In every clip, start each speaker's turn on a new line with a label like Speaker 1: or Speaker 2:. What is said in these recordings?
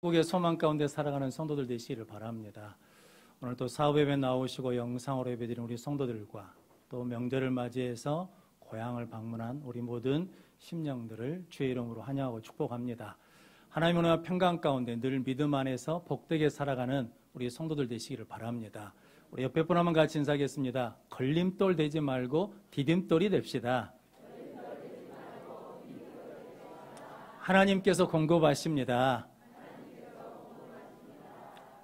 Speaker 1: 한국의 소망 가운데 살아가는 성도들 되시기를 바랍니다. 오늘 또 사업 예배 나오시고 영상으로 예배드린 우리 성도들과 또 명절을 맞이해서 고향을 방문한 우리 모든 심령들을 주의 이름으로 환영하고 축복합니다. 하나님의 은혜와 평강 가운데 늘 믿음 안에서 복되게 살아가는 우리 성도들 되시기를 바랍니다. 우리 옆에 분 한번 같이 인사하겠습니다. 걸림돌 되지 말고 디딤돌이 됩시다. 하나님께서 공급하십니다.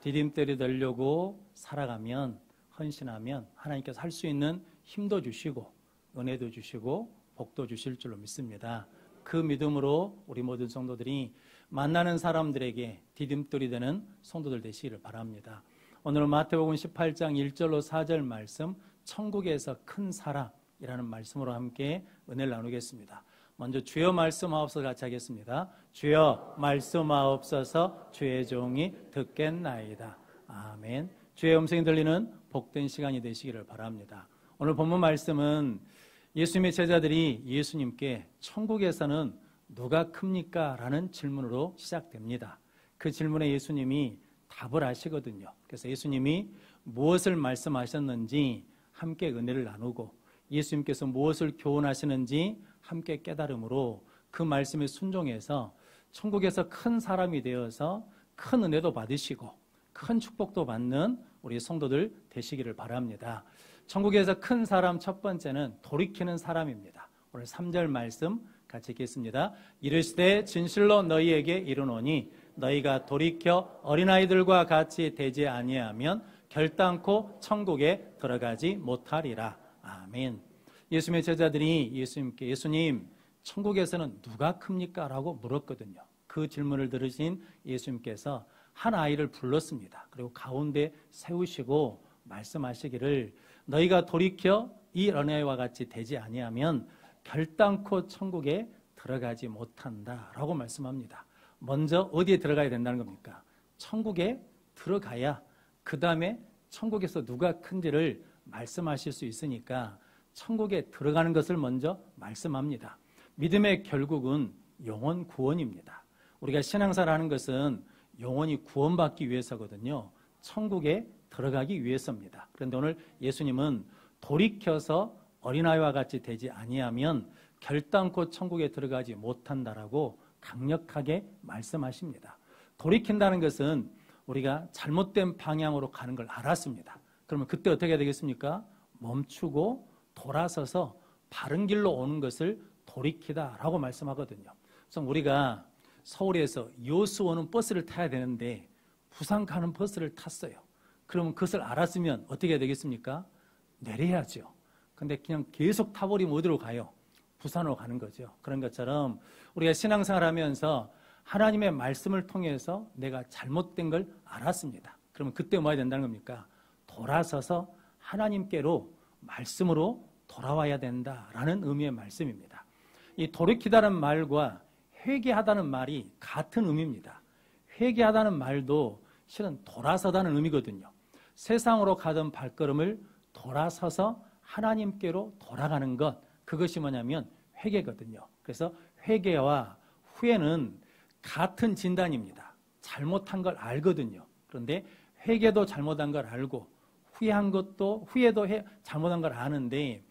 Speaker 1: 디딤돌이 되려고 살아가면, 헌신하면 하나님께서 할 수 있는 힘도 주시고 은혜도 주시고 복도 주실 줄로 믿습니다. 그 믿음으로 우리 모든 성도들이 만나는 사람들에게 디딤돌이 되는 성도들 되시기를 바랍니다. 오늘은 마태복음 18장 1절로 4절 말씀, 천국에서 큰 사랑이라는 말씀으로 함께 은혜를 나누겠습니다. 먼저 주여 말씀하옵소서 같이 하겠습니다. 주여 말씀하옵소서, 주의 종이 듣겠나이다. 아멘. 주의 음성이 들리는 복된 시간이 되시기를 바랍니다. 오늘 본문 말씀은 예수님의 제자들이 예수님께 천국에서는 누가 큽니까? 라는 질문으로 시작됩니다. 그 질문에 예수님이 답을 하시거든요. 그래서 예수님이 무엇을 말씀하셨는지 함께 은혜를 나누고 예수님께서 무엇을 교훈하시는지 함께 깨달음으로 그 말씀에 순종해서 천국에서 큰 사람이 되어서 큰 은혜도 받으시고 큰 축복도 받는 우리 성도들 되시기를 바랍니다. 천국에서 큰 사람 첫 번째는 돌이키는 사람입니다. 오늘 3절 말씀 같이 읽겠습니다. 이르시되 진실로 너희에게 이르노니 너희가 돌이켜 어린아이들과 같이 되지 아니하면 결단코 천국에 들어가지 못하리라. 아멘. 예수님의 제자들이 예수님께 예수님 천국에서는 누가 큽니까? 라고 물었거든요. 그 질문을 들으신 예수님께서 한 아이를 불렀습니다. 그리고 가운데 세우시고 말씀하시기를 너희가 돌이켜 이 어린아이와 같이 되지 아니하면 결단코 천국에 들어가지 못한다 라고 말씀합니다. 먼저 어디에 들어가야 된다는 겁니까? 천국에 들어가야 그 다음에 천국에서 누가 큰지를 말씀하실 수 있으니까 천국에 들어가는 것을 먼저 말씀합니다. 믿음의 결국은 영혼 구원입니다. 우리가 신앙생활 하는 것은 영혼이 구원받기 위해서거든요. 천국에 들어가기 위해서입니다. 그런데 오늘 예수님은 돌이켜서 어린아이와 같이 되지 아니하면 결단코 천국에 들어가지 못한다라고 강력하게 말씀하십니다. 돌이킨다는 것은 우리가 잘못된 방향으로 가는 걸 알았습니다. 그러면 그때 어떻게 해야 되겠습니까? 멈추고 돌아서서 바른 길로 오는 것을 돌이키다라고 말씀하거든요. 그래서 우리가 서울에서 여수 오는 버스를 타야 되는데 부산 가는 버스를 탔어요. 그러면 그것을 알았으면 어떻게 해야 되겠습니까? 내려야죠. 근데 그냥 계속 타버리면 어디로 가요? 부산으로 가는 거죠. 그런 것처럼 우리가 신앙생활 하면서 하나님의 말씀을 통해서 내가 잘못된 걸 알았습니다. 그러면 그때 뭐 해야 된다는 겁니까? 돌아서서 하나님께로 말씀으로 돌아와야 된다라는 의미의 말씀입니다. 이 돌이키다는 말과 회개하다는 말이 같은 의미입니다. 회개하다는 말도 실은 돌아서다는 의미거든요. 세상으로 가던 발걸음을 돌아서서 하나님께로 돌아가는 것, 그것이 뭐냐면 회개거든요. 그래서 회개와 후회는 같은 진단입니다. 잘못한 걸 알거든요. 그런데 회개도 잘못한 걸 알고 후회도 잘못한 걸 아는데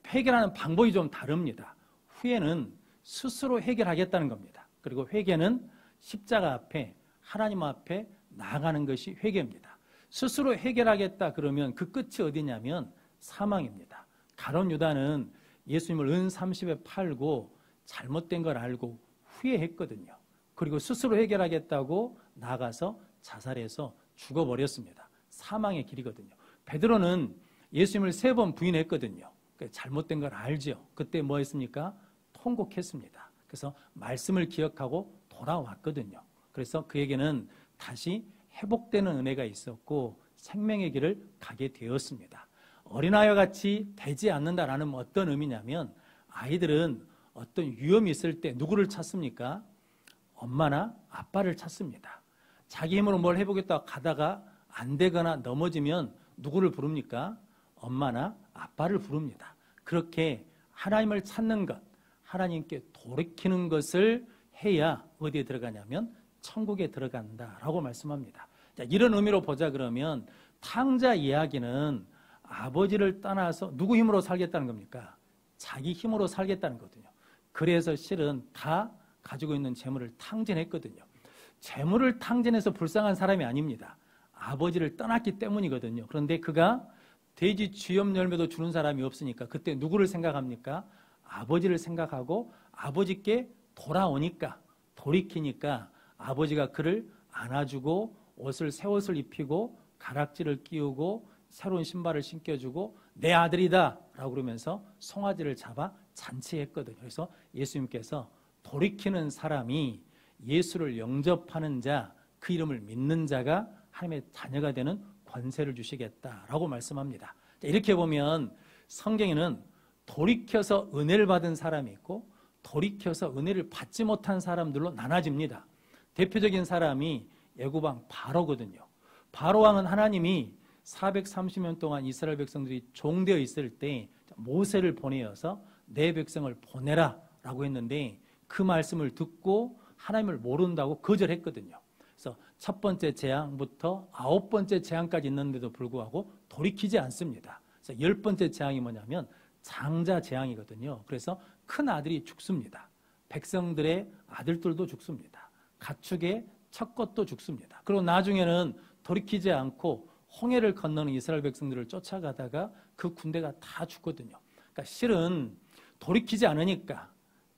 Speaker 1: 해결하는 방법이 좀 다릅니다. 후회는 스스로 해결하겠다는 겁니다. 그리고 회개는 십자가 앞에 하나님 앞에 나아가는 것이 회개입니다. 스스로 해결하겠다 그러면 그 끝이 어디냐면 사망입니다. 가룟 유다는 예수님을 은 30에 팔고 잘못된 걸 알고 후회했거든요. 그리고 스스로 해결하겠다고 나가서 자살해서 죽어버렸습니다. 사망의 길이거든요. 베드로는 예수님을 3번 부인했거든요. 잘못된 걸 알죠. 그때 뭐 했습니까? 통곡했습니다. 그래서 말씀을 기억하고 돌아왔거든요. 그래서 그에게는 다시 회복되는 은혜가 있었고 생명의 길을 가게 되었습니다. 어린아이와 같이 되지 않는다라는 어떤 의미냐면 아이들은 어떤 위험이 있을 때 누구를 찾습니까? 엄마나 아빠를 찾습니다. 자기 힘으로 뭘 해보겠다고 가다가 안 되거나 넘어지면 누구를 부릅니까? 엄마나 아빠를 부릅니다. 그렇게 하나님을 찾는 것, 하나님께 돌이키는 것을 해야 어디에 들어가냐면 천국에 들어간다라고 말씀합니다. 자, 이런 의미로 보자 그러면 탕자 이야기는 아버지를 떠나서 누구 힘으로 살겠다는 겁니까? 자기 힘으로 살겠다는 거거든요. 그래서 실은 다 가지고 있는 재물을 탕진했거든요. 재물을 탕진해서 불쌍한 사람이 아닙니다. 아버지를 떠났기 때문이거든요. 그런데 그가 돼지 쥐염 열매도 주는 사람이 없으니까 그때 누구를 생각합니까? 아버지를 생각하고 아버지께 돌아오니까, 돌이키니까 아버지가 그를 안아주고 옷을 새 옷을 입히고 가락지를 끼우고 새로운 신발을 신겨주고 내 아들이다 라고 그러면서 송아지를 잡아 잔치했거든요. 그래서 예수님께서 돌이키는 사람이 예수를 영접하는 자, 그 이름을 믿는 자가 하나님의 자녀가 되는 권세를 주시겠다라고 말씀합니다. 이렇게 보면 성경에는 돌이켜서 은혜를 받은 사람이 있고 돌이켜서 은혜를 받지 못한 사람들로 나눠집니다. 대표적인 사람이 애굽왕 바로거든요. 바로왕은 하나님이 430년 동안 이스라엘 백성들이 종되어 있을 때 모세를 보내어서 내 백성을 보내라 라고 했는데 그 말씀을 듣고 하나님을 모른다고 거절했거든요. 그래서 첫 번째 재앙부터 9번째 재앙까지 있는데도 불구하고 돌이키지 않습니다. 그래서 10번째 재앙이 뭐냐면 장자 재앙이거든요. 그래서 큰 아들이 죽습니다. 백성들의 아들들도 죽습니다. 가축의 첫 것도 죽습니다. 그리고 나중에는 돌이키지 않고 홍해를 건너는 이스라엘 백성들을 쫓아가다가 그 군대가 다 죽거든요. 그러니까 실은 돌이키지 않으니까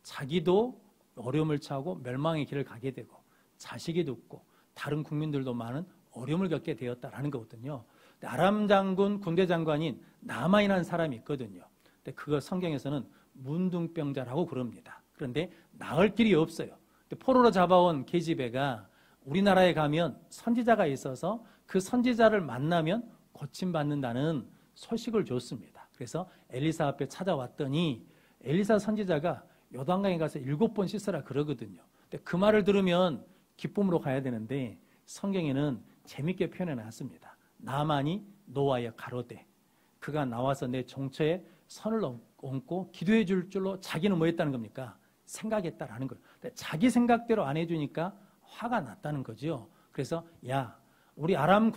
Speaker 1: 자기도 어려움을 처하고 멸망의 길을 가게 되고 자식이 죽고 다른 국민들도 많은 어려움을 겪게 되었다라는 거거든요. 아람 장군 군대 장관인 나만이라는 사람이 있거든요. 근데 그거 성경에서는 문둥병자라고 부릅니다. 그런데 나을 길이 없어요. 포로로 잡아온 계집애가 우리나라에 가면 선지자가 있어서 그 선지자를 만나면 고침받는다는 소식을 줬습니다. 그래서 엘리사 앞에 찾아왔더니 엘리사 선지자가 요단강에 가서 7번 씻으라 그러거든요. 근데 그 말을 들으면 기쁨으로 가야 되는데 성경에는 재밌게 표현해 놨습니다. 나만이 노아여 가로되 그가 나와서 내 정처에 선을 얹고 기도해 줄 줄로 자기는 뭐 했다는 겁니까? 생각했다라는 거예요. 자기 생각대로 안 해주니까 화가 났다는 거죠. 그래서 야 우리 아람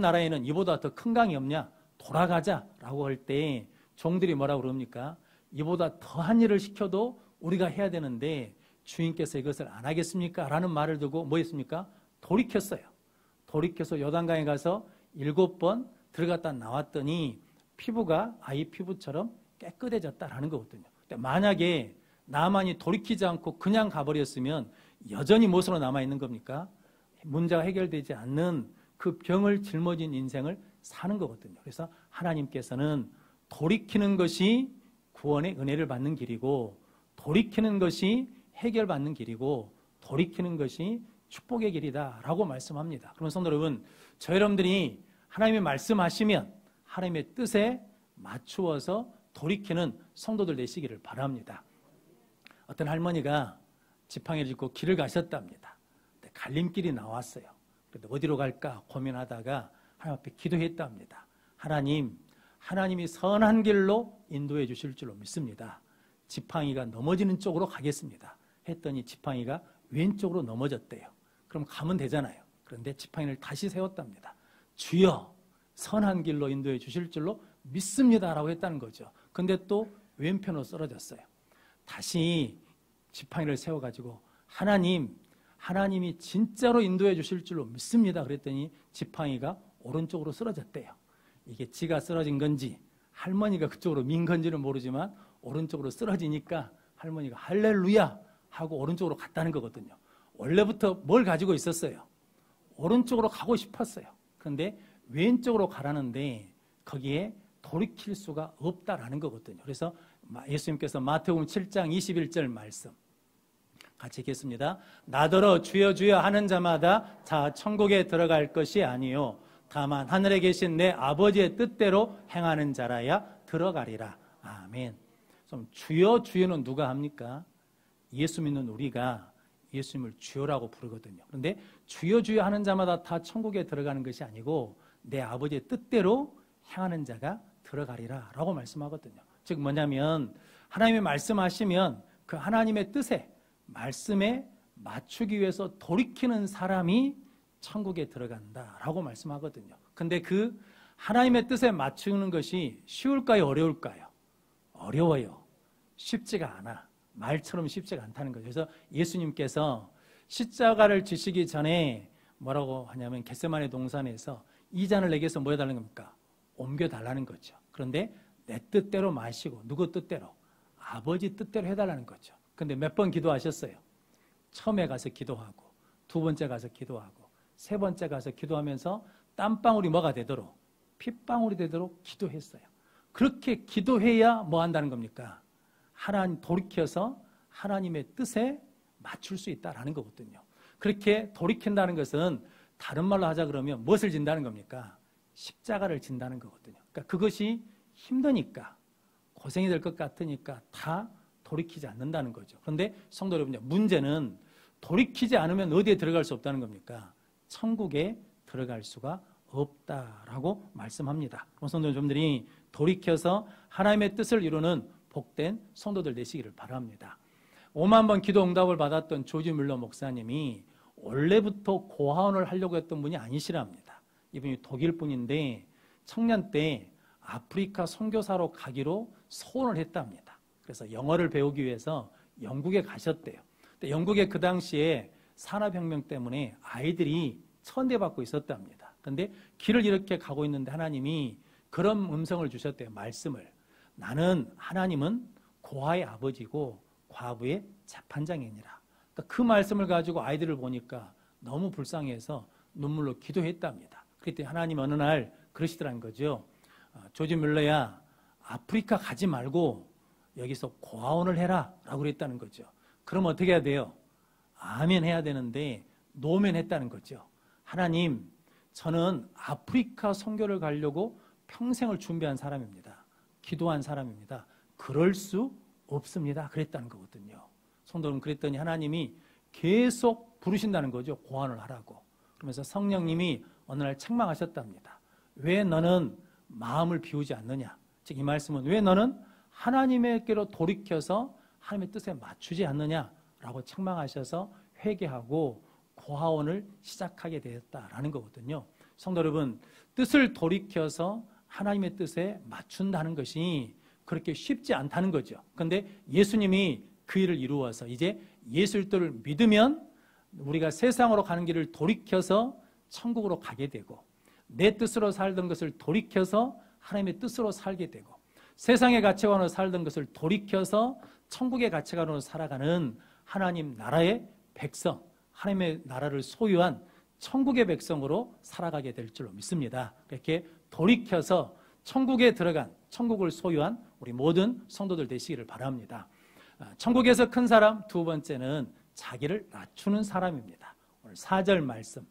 Speaker 1: 나라에는 이보다 더 큰 강이 없냐? 돌아가자라고 할 때 종들이 뭐라고 그럽니까? 이보다 더한 일을 시켜도 우리가 해야 되는데 주인께서 이것을 안 하겠습니까? 라는 말을 두고 뭐 했습니까? 돌이켰어요. 돌이켜서 요단강에 가서 7번 들어갔다 나왔더니 피부가 아이 피부처럼 깨끗해졌다라는 거거든요. 만약에 나만이 돌이키지 않고 그냥 가버렸으면 여전히 무엇으로 남아있는 겁니까? 문제가 해결되지 않는 그 병을 짊어진 인생을 사는 거거든요. 그래서 하나님께서는 돌이키는 것이 구원의 은혜를 받는 길이고 돌이키는 것이 해결받는 길이고 돌이키는 것이 축복의 길이다라고 말씀합니다. 그러면 성도 여러분, 저 여러분들이 하나님의 말씀하시면 하나님의 뜻에 맞추어서 돌이키는 성도들 되시기를 바랍니다. 어떤 할머니가 지팡이를 짚고 길을 가셨답니다. 갈림길이 나왔어요. 그런데 어디로 갈까 고민하다가 하나님 앞에 기도했답니다. 하나님이 선한 길로 인도해 주실 줄로 믿습니다. 지팡이가 넘어지는 쪽으로 가겠습니다. 했더니 지팡이가 왼쪽으로 넘어졌대요. 그럼 가면 되잖아요. 그런데 지팡이를 다시 세웠답니다. 주여 선한 길로 인도해 주실 줄로 믿습니다라고 했다는 거죠. 근데 또 왼편으로 쓰러졌어요. 다시 지팡이를 세워가지고 하나님이 진짜로 인도해 주실 줄로 믿습니다. 그랬더니 지팡이가 오른쪽으로 쓰러졌대요. 이게 지가 쓰러진 건지 할머니가 그쪽으로 민 건지는 모르지만 오른쪽으로 쓰러지니까 할머니가 할렐루야 하고 오른쪽으로 갔다는 거거든요. 원래부터 뭘 가지고 있었어요? 오른쪽으로 가고 싶었어요. 그런데 왼쪽으로 가라는데 거기에 돌이킬 수가 없다라는 거거든요. 그래서 예수님께서 마태복음 7장 21절 말씀 같이 읽겠습니다. 나더러 주여 주여 하는 자마다 다 천국에 들어갈 것이 아니요 다만 하늘에 계신 내 아버지의 뜻대로 행하는 자라야 들어가리라. 아멘. 그럼 주여 주여는 누가 합니까? 예수 믿는 우리가 예수님을 주여라고 부르거든요. 그런데 주여 주여 하는 자마다 다 천국에 들어가는 것이 아니고 내 아버지의 뜻대로 행하는 자가 들어가리라 라고 말씀하거든요. 즉 뭐냐면 하나님이 말씀하시면 그 하나님의 뜻에 말씀에 맞추기 위해서 돌이키는 사람이 천국에 들어간다라고 말씀하거든요. 근데 그 하나님의 뜻에 맞추는 것이 쉬울까요? 어려울까요? 어려워요. 쉽지가 않아. 말처럼 쉽지가 않다는 거죠. 그래서 예수님께서 십자가를 지시기 전에 뭐라고 하냐면 겟세마네 동산에서 이 잔을 내게서 뭐 해달라는 겁니까? 옮겨달라는 거죠. 그런데 내 뜻대로 마시고 누구 뜻대로? 아버지 뜻대로 해달라는 거죠. 근데 몇 번 기도하셨어요? 처음에 가서 기도하고 두 번째 가서 기도하고 세 번째 가서 기도하면서 땀방울이 뭐가 되도록 핏방울이 되도록 기도했어요. 그렇게 기도해야 뭐 한다는 겁니까? 하나님 돌이켜서 하나님의 뜻에 맞출 수 있다라는 거거든요. 그렇게 돌이킨다는 것은 다른 말로 하자 그러면 무엇을 진다는 겁니까? 십자가를 진다는 거거든요. 그러니까 그것이 힘드니까 고생이 될 것 같으니까 다 돌이키지 않는다는 거죠. 그런데 성도 여러분요, 문제는 돌이키지 않으면 어디에 들어갈 수 없다는 겁니까? 천국에 들어갈 수가 없다라고 말씀합니다. 성도 여러분들이 돌이켜서 하나님의 뜻을 이루는 복된 성도들 되시기를 바랍니다. 5만 번 기도 응답을 받았던 조지 뮬러 목사님이 원래부터 고아원을 하려고 했던 분이 아니시랍니다. 이분이 독일 분인데 청년 때 아프리카 선교사로 가기로 소원을 했답니다. 그래서 영어를 배우기 위해서 영국에 가셨대요. 근데 영국에 그 당시에 산업혁명 때문에 아이들이 천대받고 있었답니다. 그런데 길을 이렇게 가고 있는데 하나님이 그런 음성을 주셨대요. 말씀을. 나는 하나님은 고아의 아버지고 과부의 재판장이니라. 그러니까 그 말씀을 가지고 아이들을 보니까 너무 불쌍해서 눈물로 기도했답니다. 그때 하나님 어느 날 그러시더라는 거죠. 조지 뮬러야, 아프리카 가지 말고 여기서 고아원을 해라 라고 그랬다는 거죠. 그럼 어떻게 해야 돼요? 아멘 해야 되는데 노멘했다는 거죠. 하나님, 저는 아프리카 선교를 가려고 평생을 준비한 사람입니다. 기도한 사람입니다. 그럴 수 없습니다. 그랬다는 거거든요. 성도는 그랬더니 하나님이 계속 부르신다는 거죠. 고안을 하라고. 그러면서 성령님이 어느 날 책망하셨답니다. 왜 너는 마음을 비우지 않느냐? 즉 이 말씀은 왜 너는 하나님에게로 돌이켜서 하나님의 뜻에 맞추지 않느냐라고 책망하셔서 회개하고 고아원을 시작하게 되었다라는 거거든요. 성도 여러분, 뜻을 돌이켜서 하나님의 뜻에 맞춘다는 것이 그렇게 쉽지 않다는 거죠. 그런데 예수님이 그 일을 이루어서 이제 예수를 믿으면 우리가 세상으로 가는 길을 돌이켜서 천국으로 가게 되고 내 뜻으로 살던 것을 돌이켜서 하나님의 뜻으로 살게 되고 세상의 가치관으로 살던 것을 돌이켜서 천국의 가치관으로 살아가는 하나님 나라의 백성, 하나님의 나라를 소유한 천국의 백성으로 살아가게 될 줄로 믿습니다. 이렇게 돌이켜서 천국에 들어간, 천국을 소유한 우리 모든 성도들 되시기를 바랍니다. 천국에서 큰 사람, 두 번째는 자기를 낮추는 사람입니다. 오늘 4절 말씀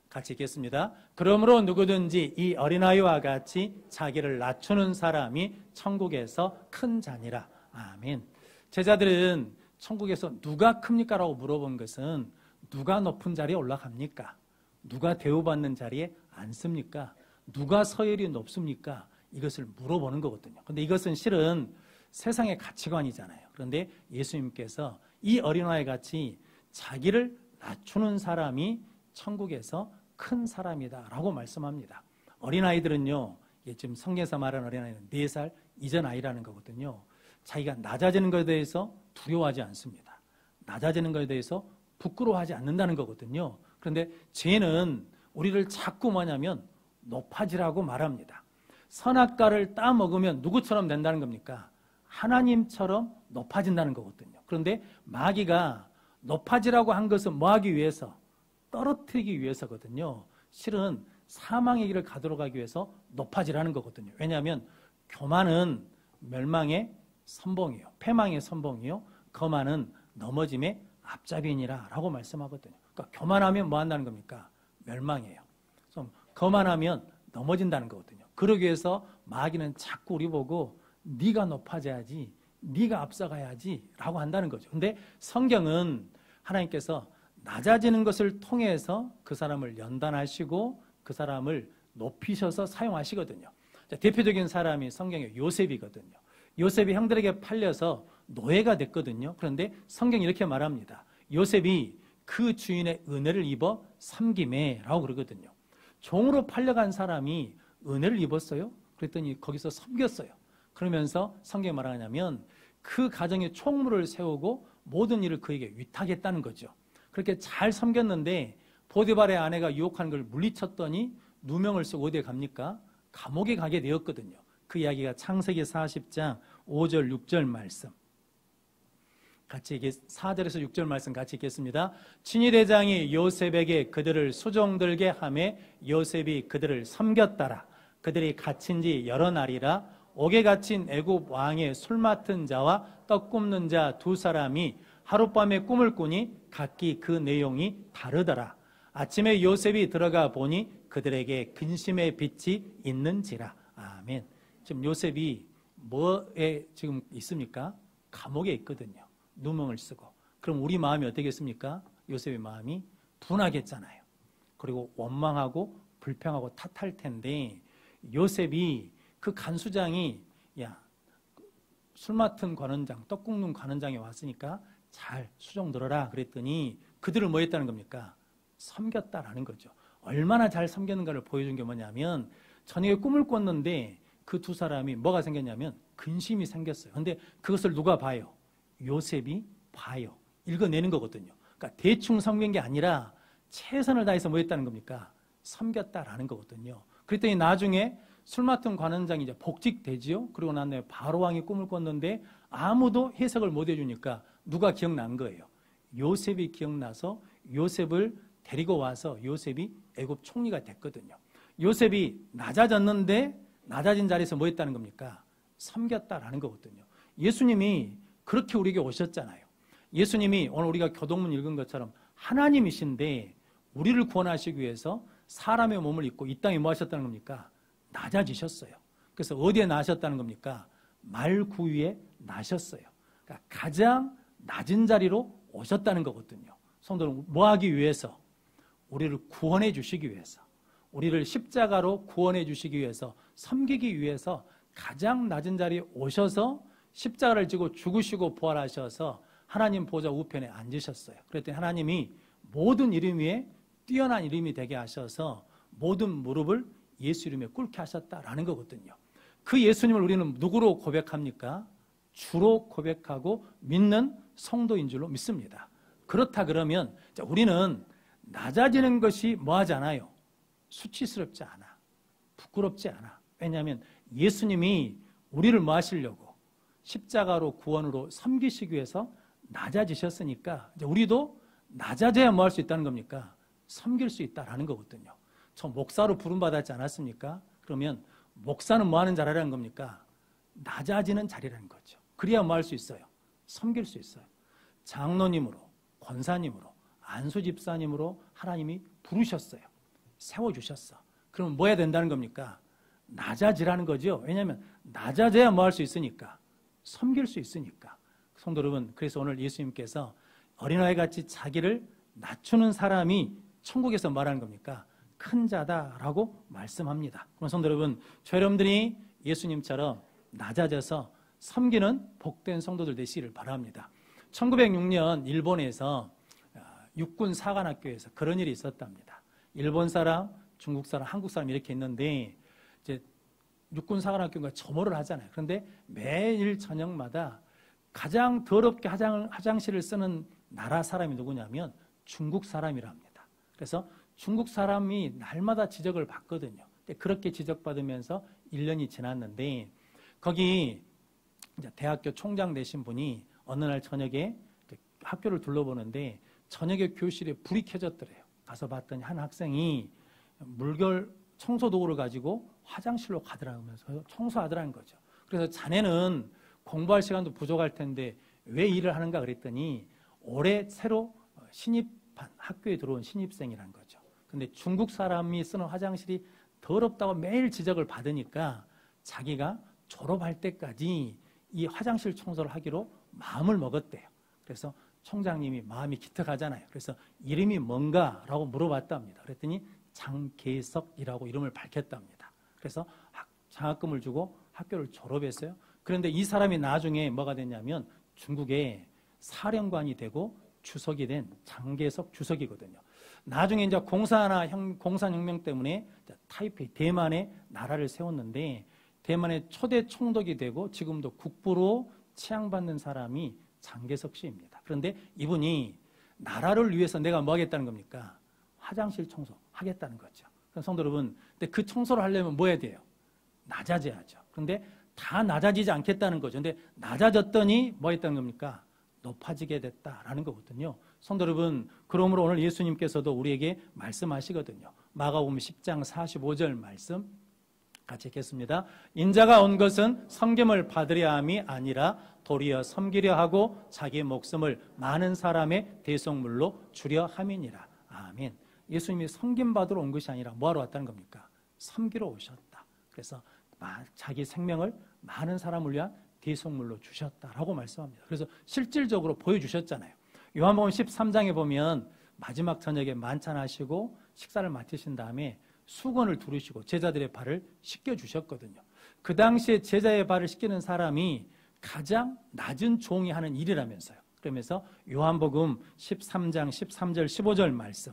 Speaker 1: 같이 읽겠습니다. 그러므로 누구든지 이 어린아이와 같이 자기를 낮추는 사람이 천국에서 큰 자니라. 아멘. 제자들은 천국에서 누가 큽니까? 라고 물어본 것은 누가 높은 자리에 올라갑니까? 누가 대우받는 자리에 앉습니까? 누가 서열이 높습니까? 이것을 물어보는 거거든요. 그런데 이것은 실은 세상의 가치관이잖아요. 그런데 예수님께서 이 어린아이 같이 자기를 낮추는 사람이 천국에서 큰 사람이다 라고 말씀합니다. 어린아이들은요, 지금 성경에서 말하는 어린아이는 4살 이전 아이라는 거거든요. 자기가 낮아지는 것에 대해서 두려워하지 않습니다. 낮아지는 것에 대해서 부끄러워하지 않는다는 거거든요. 그런데 죄는 우리를 자꾸 뭐냐면 높아지라고 말합니다. 선악과를 따먹으면 누구처럼 된다는 겁니까? 하나님처럼 높아진다는 거거든요. 그런데 마귀가 높아지라고 한 것은 뭐 하기 위해서? 떨어뜨리기 위해서거든요. 실은 사망의 길을 가도록 하기 위해서 높아지라는 거거든요. 왜냐하면 교만은 멸망의 선봉이요, 패망의 선봉이요, 거만은 넘어짐의 앞잡이니라 라고 말씀하거든요. 그러니까 교만하면 뭐 한다는 겁니까? 멸망이에요. 거만하면 넘어진다는 거거든요. 그러기 위해서 마귀는 자꾸 우리 보고 네가 높아져야지, 네가 앞서가야지 라고 한다는 거죠. 근데 성경은 하나님께서 낮아지는 것을 통해서 그 사람을 연단하시고 그 사람을 높이셔서 사용하시거든요. 자, 대표적인 사람이 성경의 요셉이거든요. 요셉이 형들에게 팔려서 노예가 됐거든요. 그런데 성경이 이렇게 말합니다. 요셉이 그 주인의 은혜를 입어 섬김에라고 그러거든요. 종으로 팔려간 사람이 은혜를 입었어요? 그랬더니 거기서 섬겼어요. 그러면서 성경에 말하냐면 그 가정에 총무를 세우고 모든 일을 그에게 위탁했다는 거죠. 그렇게 잘 섬겼는데 보디발의 아내가 유혹하는 걸 물리쳤더니 누명을 쓰고 어디에 갑니까? 감옥에 가게 되었거든요. 그 이야기가 창세기 40장 5절 6절 말씀 같이 4절에서 6절 말씀 같이 읽겠습니다. 친위대장이 요셉에게 그들을 수종들게 하매 요셉이 그들을 섬겼더라. 그들이 갇힌 지 여러 날이라 옥에 갇힌 애굽 왕의 술 맡은 자와 떡 굽는 자 두 사람이 하룻밤에 꿈을 꾸니 각기 그 내용이 다르더라. 아침에 요셉이 들어가 보니 그들에게 근심의 빛이 있는지라. 아멘. 지금 요셉이 뭐에 지금 있습니까? 감옥에 있거든요. 누명을 쓰고. 그럼 우리 마음이 어떻겠습니까? 요셉의 마음이 분하겠잖아요. 그리고 원망하고 불평하고 탓할 텐데 요셉이 그 간수장이 야, 술 맡은 관원장, 떡 굽는 관원장이 왔으니까 잘 수종 들어라 그랬더니 그들을 뭐 했다는 겁니까? 섬겼다라는 거죠. 얼마나 잘 섬겼는가를 보여준 게 뭐냐면 저녁에 꿈을 꿨는데 그 두 사람이 뭐가 생겼냐면 근심이 생겼어요. 근데 그것을 누가 봐요? 요셉이 봐요. 읽어내는 거거든요. 그러니까 대충 섬긴 게 아니라 최선을 다해서 뭐 했다는 겁니까? 섬겼다라는 거거든요. 그랬더니 나중에 술 맡은 관원장이 이제 복직되지요. 그리고 난 다음에 바로왕이 꿈을 꿨는데 아무도 해석을 못 해주니까 누가 기억난 거예요? 요셉이 기억나서 요셉을 데리고 와서 요셉이 애굽 총리가 됐거든요. 요셉이 낮아졌는데 낮아진 자리에서 뭐 했다는 겁니까? 섬겼다라는 거거든요. 예수님이 그렇게 우리에게 오셨잖아요. 예수님이 오늘 우리가 교동문 읽은 것처럼 하나님이신데 우리를 구원하시기 위해서 사람의 몸을 입고 이 땅에 뭐 하셨다는 겁니까? 낮아지셨어요. 그래서 어디에 나셨다는 겁니까? 말구유에 나셨어요. 그러니까 가장 낮은 자리로 오셨다는 거거든요. 성도는 뭐 하기 위해서? 우리를 구원해 주시기 위해서, 우리를 십자가로 구원해 주시기 위해서, 섬기기 위해서 가장 낮은 자리에 오셔서 십자가를 지고 죽으시고 부활하셔서 하나님 보좌 우편에 앉으셨어요. 그랬더니 하나님이 모든 이름 위에 뛰어난 이름이 되게 하셔서 모든 무릎을 예수 이름에 꿇게 하셨다라는 거거든요. 그 예수님을 우리는 누구로 고백합니까? 주로 고백하고 믿는 성도인 줄로 믿습니다. 그렇다 그러면 우리는 낮아지는 것이 뭐하지 않아요? 수치스럽지 않아. 부끄럽지 않아. 왜냐하면 예수님이 우리를 뭐 하시려고? 십자가로 구원으로 섬기시기 위해서 낮아지셨으니까 이제 우리도 낮아져야 뭐 할 수 있다는 겁니까? 섬길 수 있다라는 거거든요. 저 목사로 부름받았지 않았습니까? 그러면 목사는 뭐 하는 자리라는 겁니까? 낮아지는 자리라는 거죠. 그래야 뭐 할 수 있어요? 섬길 수 있어요. 장로님으로, 권사님으로, 안수집사님으로 하나님이 부르셨어요. 세워주셨어. 그러면 뭐 해야 된다는 겁니까? 낮아지라는 거죠. 왜냐하면 낮아져야 뭐 할 수 있으니까. 섬길 수 있으니까. 성도 여러분, 그래서 오늘 예수님께서 어린아이같이 자기를 낮추는 사람이 천국에서 말하는 겁니까? 큰 자다라고 말씀합니다. 그럼 성도 여러분, 저 여러분들이 예수님처럼 낮아져서 섬기는 복된 성도들 되시기를 바랍니다. 1906년 일본에서 육군 사관학교에서 그런 일이 있었답니다. 일본 사람, 중국 사람, 한국 사람 이렇게 있는데 이제 육군 사관학교가 점호를 하잖아요. 그런데 매일 저녁마다 가장 더럽게 화장실을 쓰는 나라 사람이 누구냐면 중국 사람이라 합니다. 그래서 중국 사람이 날마다 지적을 받거든요. 그렇게 지적받으면서 1년이 지났는데 거기 이제 대학교 총장 되신 분이 어느 날 저녁에 학교를 둘러보는데 저녁에 교실에 불이 켜졌더래요. 가서 봤더니 한 학생이 물결 청소 도구를 가지고 화장실로 가더라면서 청소하더라는 거죠. 그래서 자네는 공부할 시간도 부족할 텐데 왜 일을 하는가 그랬더니 올해 새로 신입한 학교에 들어온 신입생이라는 거죠. 근데 중국 사람이 쓰는 화장실이 더럽다고 매일 지적을 받으니까 자기가 졸업할 때까지 이 화장실 청소를 하기로 마음을 먹었대요. 그래서 총장님이 마음이 기특하잖아요. 그래서 이름이 뭔가라고 물어봤답니다. 그랬더니 장계석이라고 이름을 밝혔답니다. 그래서 장학금을 주고 학교를 졸업했어요. 그런데 이 사람이 나중에 뭐가 됐냐면 중국의 사령관이 되고 주석이 된 장개석 주석이거든요. 나중에 이제 공산혁명 때문에 타이페이, 대만에 나라를 세웠는데 대만의 초대 총독이 되고 지금도 국부로 치양받는 사람이 장개석 씨입니다. 그런데 이분이 나라를 위해서 내가 뭐 하겠다는 겁니까? 화장실 청소 하겠다는 거죠. 성도 여러분, 근데 그 청소를 하려면 뭐 해야 돼요? 낮아져야죠. 그런데 다 낮아지지 않겠다는 거죠. 근데 낮아졌더니 뭐 했다는 겁니까? 높아지게 됐다라는 거거든요. 성도 여러분, 그러므로 오늘 예수님께서도 우리에게 말씀하시거든요. 마가복음 10장 45절 말씀 같이 읽겠습니다. 인자가 온 것은 섬김을 받으려 함이 아니라 도리어 섬기려 하고 자기 목숨을 많은 사람의 대속물로 주려 함이니라. 아멘. 예수님이 섬김받으러 온 것이 아니라 뭐하러 왔다는 겁니까? 섬기러 오셨다. 그래서 자기 생명을 많은 사람을 위한 대속물로 주셨다라고 말씀합니다. 그래서 실질적으로 보여주셨잖아요. 요한복음 13장에 보면 마지막 저녁에 만찬하시고 식사를 마치신 다음에 수건을 두르시고 제자들의 발을 씻겨주셨거든요. 그 당시에 제자의 발을 씻기는 사람이 가장 낮은 종이 하는 일이라면서요. 그러면서 요한복음 13장 13절 15절 말씀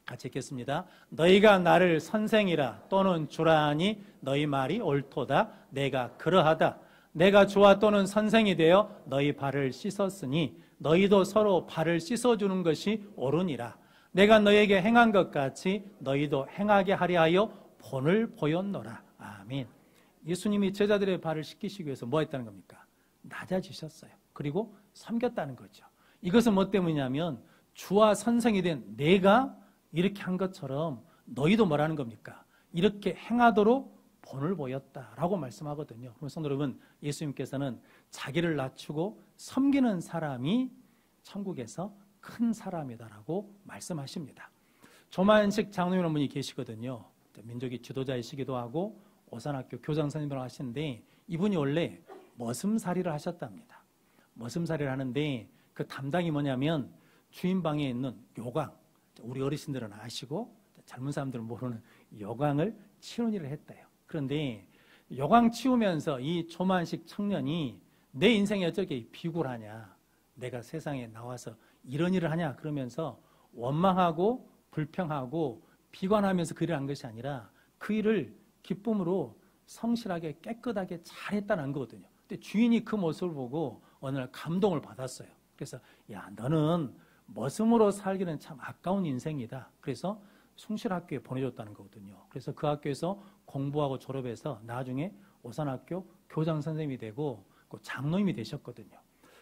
Speaker 1: 같이 읽겠습니다. 너희가 나를 선생이라 또는 주라 하니 너희 말이 옳도다. 내가 그러하다. 내가 주와 또는 선생이 되어 너희 발을 씻었으니 너희도 서로 발을 씻어주는 것이 옳으니라. 내가 너희에게 행한 것 같이 너희도 행하게 하려 하여 본을 보였노라. 아멘. 예수님이 제자들의 발을 씻기시기 위해서 뭐 했다는 겁니까? 낮아지셨어요. 그리고 섬겼다는 거죠. 이것은 뭐 때문이냐면 주와 선생이 된 내가 이렇게 한 것처럼 너희도 뭐라는 겁니까? 이렇게 행하도록 본을 보였다라고 말씀하거든요. 그럼 성도 여러분, 예수님께서는 자기를 낮추고 섬기는 사람이 천국에서 큰 사람이다라고 말씀하십니다. 조만식 장로님 한 분이 계시거든요. 민족의 지도자이시기도 하고 오산학교 교장 선생님을 하시는데 이분이 원래 머슴살이를 하셨답니다. 머슴살이를 하는데 그 담당이 뭐냐면 주인 방에 있는 요강, 우리 어르신들은 아시고 젊은 사람들은 모르는 요강을 치우는 일을 했대요. 그런데 요강 치우면서 이 조만식 청년이 내 인생이 어떻게 비굴하냐, 내가 세상에 나와서 이런 일을 하냐 그러면서 원망하고 불평하고 비관하면서 그 일을 한 것이 아니라 그 일을 기쁨으로 성실하게 깨끗하게 잘했다는 거거든요. 근데 주인이 그 모습을 보고 어느 날 감동을 받았어요. 그래서 야, 너는 머슴으로 살기는 참 아까운 인생이다. 그래서 숭실학교에 보내줬다는 거거든요. 그래서 그 학교에서 공부하고 졸업해서 나중에 오산학교 교장 선생님이 되고 장로님이 되셨거든요.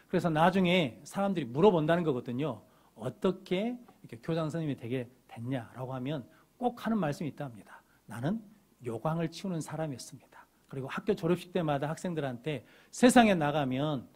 Speaker 1: 그래서 나중에 사람들이 물어본다는 거거든요. 어떻게 이렇게 교장 선생님이 되게 됐냐라고 하면 꼭 하는 말씀이 있답니다. 나는 요강을 치우는 사람이었습니다. 그리고 학교 졸업식 때마다 학생들한테 세상에 나가면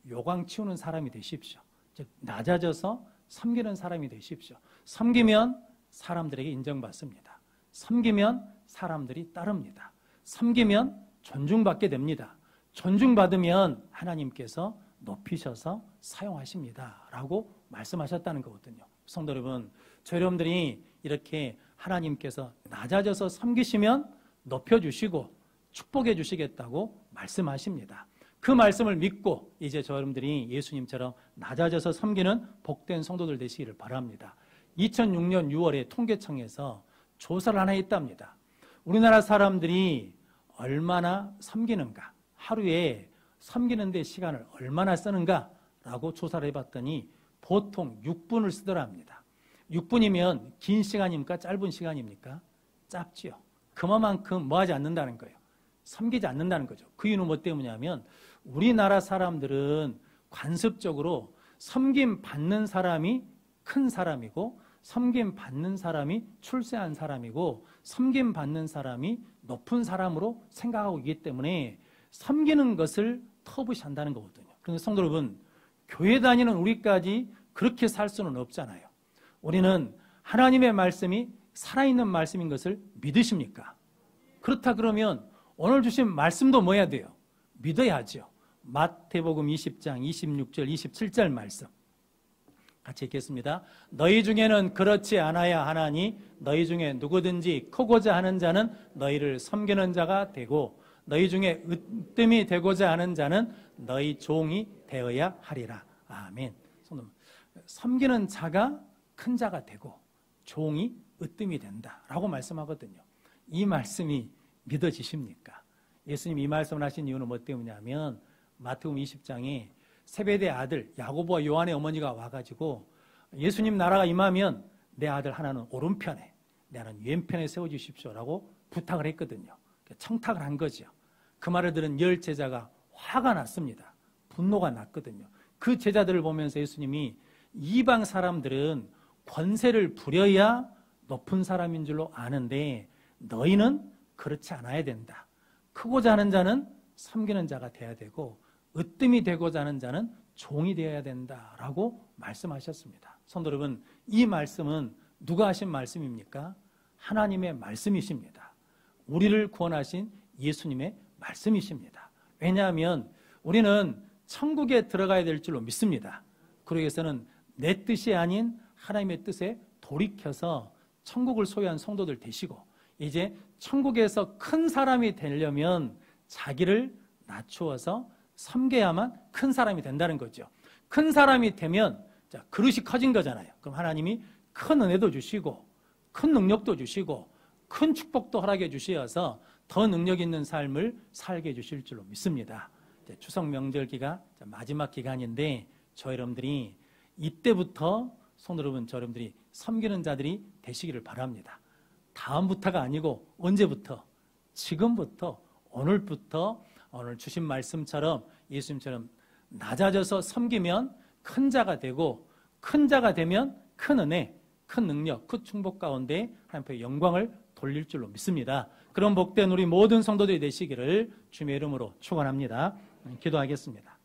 Speaker 1: 요강 치우는 사람이 되십시오. 즉 낮아져서 섬기는 사람이 되십시오. 섬기면 사람들에게 인정받습니다. 섬기면 사람들이 따릅니다. 섬기면 존중받게 됩니다. 존중받으면 하나님께서 높이셔서 사용하십니다. 라고 말씀하셨다는 거거든요. 성도 여러분, 저 여러분들이 이렇게 하나님께서 낮아져서 섬기시면 높여주시고 축복해 주시겠다고 말씀하십니다. 그 말씀을 믿고 이제 저 여러분들이 예수님처럼 낮아져서 섬기는 복된 성도들 되시기를 바랍니다. 2006년 6월에 통계청에서 조사를 하나 했답니다. 우리나라 사람들이 얼마나 섬기는가, 하루에 섬기는 데 시간을 얼마나 쓰는가라고 조사를 해봤더니 보통 6분을 쓰더랍니다. 6분이면 긴 시간입니까? 짧은 시간입니까? 짧지요. 그만큼 뭐 하지 않는다는 거예요. 섬기지 않는다는 거죠. 그 이유는 뭐 때문이냐면 우리나라 사람들은 관습적으로 섬김 받는 사람이 큰 사람이고 섬김 받는 사람이 출세한 사람이고 섬김 받는 사람이 높은 사람으로 생각하고 있기 때문에 섬기는 것을 터부시한다는 거거든요. 그런데 성도 여러분, 교회 다니는 우리까지 그렇게 살 수는 없잖아요. 우리는 하나님의 말씀이 살아있는 말씀인 것을 믿으십니까? 그렇다 그러면 오늘 주신 말씀도 뭐 해야 돼요? 믿어야죠. 마태복음 20장 26절 27절 말씀 같이 읽겠습니다. 너희 중에는 그렇지 않아야 하나니 너희 중에 누구든지 크고자 하는 자는 너희를 섬기는 자가 되고 너희 중에 으뜸이 되고자 하는 자는 너희 종이 되어야 하리라. 아멘. 섬기는 자가 큰 자가 되고 종이 으뜸이 된다라고 말씀하거든요. 이 말씀이 믿어지십니까? 예수님 이 말씀을 하신 이유는 뭐 때문이냐면 마태복음 20장에 세베대의 아들 야고보와 요한의 어머니가 와가지고 예수님 나라가 임하면 내 아들 하나는 오른편에 내 하나는 왼편에 세워주십시오라고 부탁을 했거든요. 청탁을 한 거죠. 그 말을 들은 10 제자가 화가 났습니다. 분노가 났거든요. 그 제자들을 보면서 예수님이 이방 사람들은 권세를 부려야 높은 사람인 줄로 아는데 너희는 그렇지 않아야 된다. 크고자 하는 자는 섬기는 자가 돼야 되고 으뜸이 되고자 하는 자는 종이 되어야 된다라고 말씀하셨습니다. 성도 여러분, 이 말씀은 누가 하신 말씀입니까? 하나님의 말씀이십니다. 우리를 구원하신 예수님의 말씀이십니다. 왜냐하면 우리는 천국에 들어가야 될 줄로 믿습니다. 그러기 위해서는 내 뜻이 아닌 하나님의 뜻에 돌이켜서 천국을 소유한 성도들 되시고 이제 천국에서 큰 사람이 되려면 자기를 낮추어서 섬겨야만 큰 사람이 된다는 거죠. 큰 사람이 되면 그릇이 커진 거잖아요. 그럼 하나님이 큰 은혜도 주시고 큰 능력도 주시고 큰 축복도 허락해 주시어서 더 능력 있는 삶을 살게 해 주실 줄로 믿습니다. 추석 명절기가 마지막 기간인데 저 여러분들이 이때부터 성도 여러분, 저 여러분들이 섬기는 자들이 되시기를 바랍니다. 다음부터가 아니고 언제부터? 지금부터, 오늘부터 오늘 주신 말씀처럼 예수님처럼 낮아져서 섬기면 큰 자가 되고 큰 자가 되면 큰 은혜, 큰 능력, 큰 축복 가운데 하나님의 영광을 돌릴 줄로 믿습니다. 그런 복된 우리 모든 성도들이 되시기를 주님의 이름으로 축원합니다. 기도하겠습니다.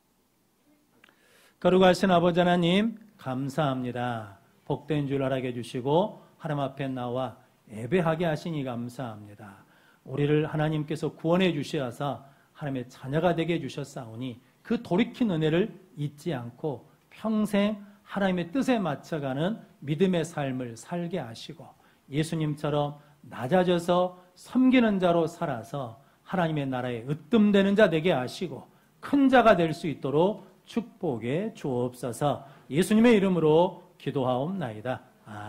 Speaker 1: 거룩하신 아버지 하나님 감사합니다. 복된 줄 알게 해주시고 하나님 앞에 나와 예배하게 하시니 감사합니다. 우리를 하나님께서 구원해 주시어서 하나님의 자녀가 되게 해주셨사오니 그 돌이킨 은혜를 잊지 않고 평생 하나님의 뜻에 맞춰가는 믿음의 삶을 살게 하시고 예수님처럼 낮아져서 섬기는 자로 살아서 하나님의 나라에 으뜸되는 자 되게 하시고 큰 자가 될 수 있도록 축복해 주옵소서. 예수님의 이름으로 기도하옵나이다. 아멘.